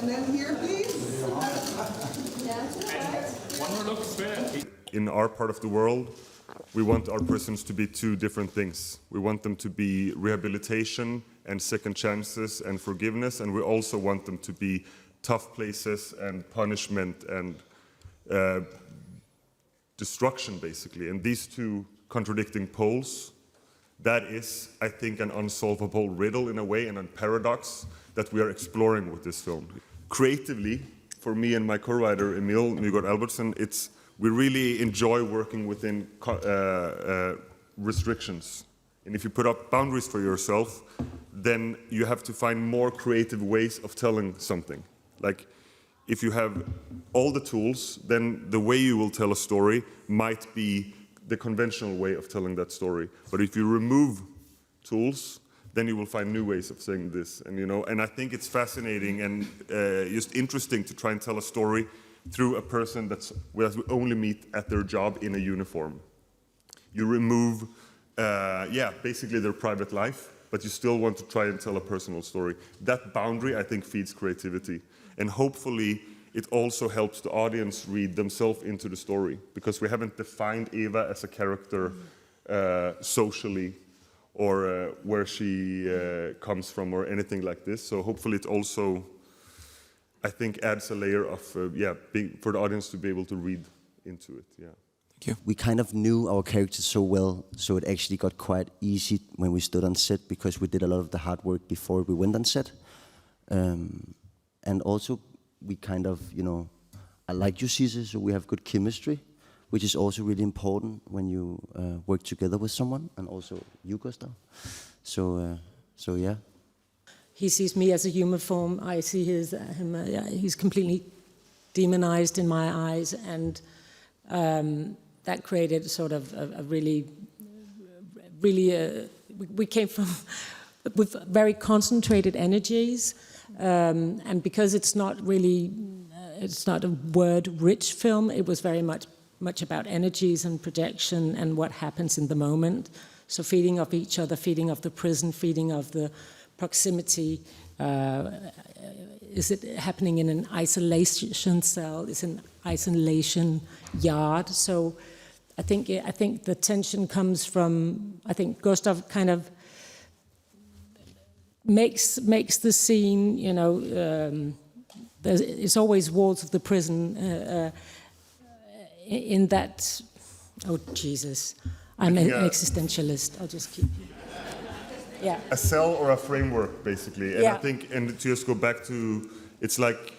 And then here, please. One more look, In our part of the world, we want our prisons to be two different things. We want them to be rehabilitation and second chances and forgiveness, and we also want them to be tough places and punishment and destruction, basically. And these two contradicting poles, that is, I think, an unsolvable riddle in a way and a paradox that we are exploring with this film. Creatively, for me and my co-writer Emil Nygaard-Albertsen, we really enjoy working within restrictions. And if you put up boundaries for yourself, then you have to find more creative ways of telling something. Like, if you have all the tools, then the way you will tell a story might be the conventional way of telling that story. But if you remove tools, then you will find new ways of saying this. And I think it's fascinating and just interesting to try and tell a story through a person that we only meet at their job in a uniform. You remove, basically their private life, but you still want to try and tell a personal story. That boundary, I think, feeds creativity. And hopefully, it also helps the audience read themselves into the story, because we haven't defined Eva as a character socially, or where she comes from, or anything like this. So hopefully it also, I think, adds a layer of, for the audience to be able to read into it, yeah. Thank you. We kind of knew our characters so well, so it actually got quite easy when we stood on set, because we did a lot of the hard work before we went on set. And also, we kind of, I like you, Sidse, so we have good chemistry, which is also really important when you work together with someone, and also you, Gustav. So yeah. He sees me as a human form. I see him. He's completely demonized in my eyes, and that created sort of a really. We came from with very concentrated energies. And because it's not a word-rich film, it was very much about energies and projection and what happens in the moment. So feeding off each other, feeding off the prison, feeding off the proximity. Is it happening in an isolation cell? Is it an isolation yard? So I think the tension comes from, I think Gustav kind of makes the scene, it's always walls of the prison in that, oh Jesus, I'm an existentialist, I'll just keep, yeah. A cell or a framework, basically. And yeah. I think, and to just go back to, it's like,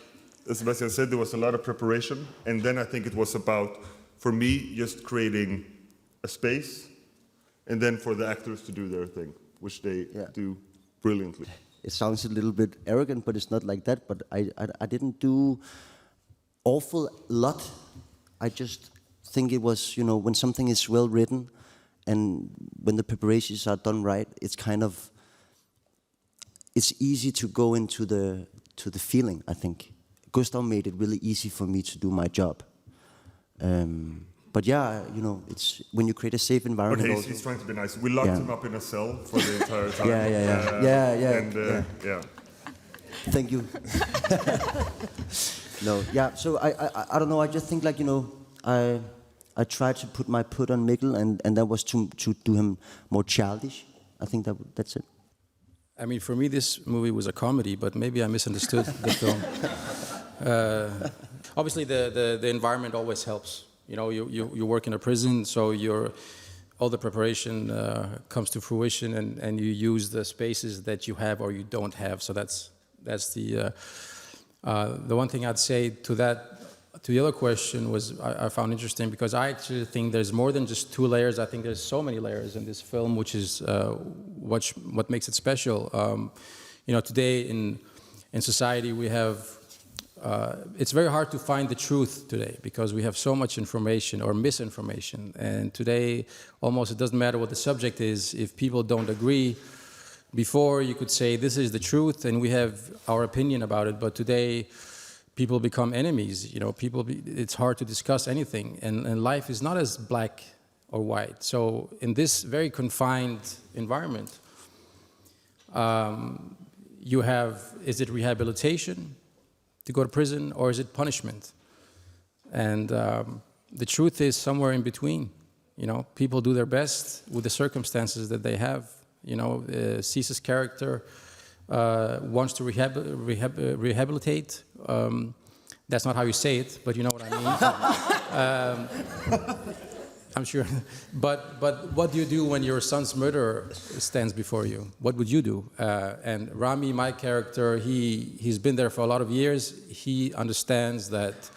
as Sebastian said, there was a lot of preparation, and then I think it was about, for me, just creating a space, and then for the actors to do their thing, which they do brilliantly. It sounds a little bit arrogant, but it's not like that. But I didn't do awful lot. I just think it was, when something is well written, and when the preparations are done right, it's easy to go into the feeling. I think Gustav made it really easy for me to do my job. But yeah, it's when you create a safe environment. But he's trying to be nice. We locked him up in a cell for the entire time. Yeah. Thank you. No, yeah. So I don't know. I just think I tried to put my put on Mikkel, and that was to do him more childish. I think that's it. I mean, for me, this movie was a comedy, but maybe I misunderstood the film. Obviously, the environment always helps. You work in a prison, so all the preparation comes to fruition, and you use the spaces that you have or you don't have. So that's the one thing I'd say to that. To the other question was I found interesting, because I actually think there's more than just two layers. I think there's so many layers in this film, which is what makes it special. Today in society we have. It's very hard to find the truth today, because we have so much information or misinformation. And today, almost it doesn't matter what the subject is. If people don't agree, before you could say this is the truth and we have our opinion about it. But today, people become enemies. It's hard to discuss anything. And life is not as black or white. So in this very confined environment, you have, is it rehabilitation? to go to prison, or is it punishment? And the truth is somewhere in between. You know, people do their best with the circumstances that they have. You know, Sidse's character wants to rehabilitate. That's not how you say it, but you know what I mean. I'm sure. But what do you do when your son's murderer stands before you? What would you do? And Rami, my character, he's been there for a lot of years. He understands that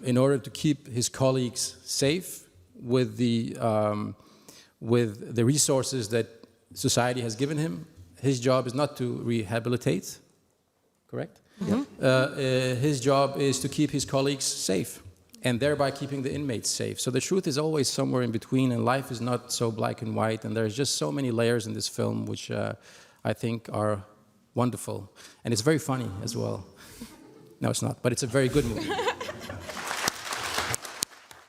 in order to keep his colleagues safe with the resources that society has given him, his job is not to rehabilitate, correct? Mm-hmm. His job is to keep his colleagues safe, and thereby keeping the inmates safe. So the truth is always somewhere in between, and life is not so black and white, and there's just so many layers in this film which I think are wonderful. And it's very funny as well. No, it's not, but it's a very good movie.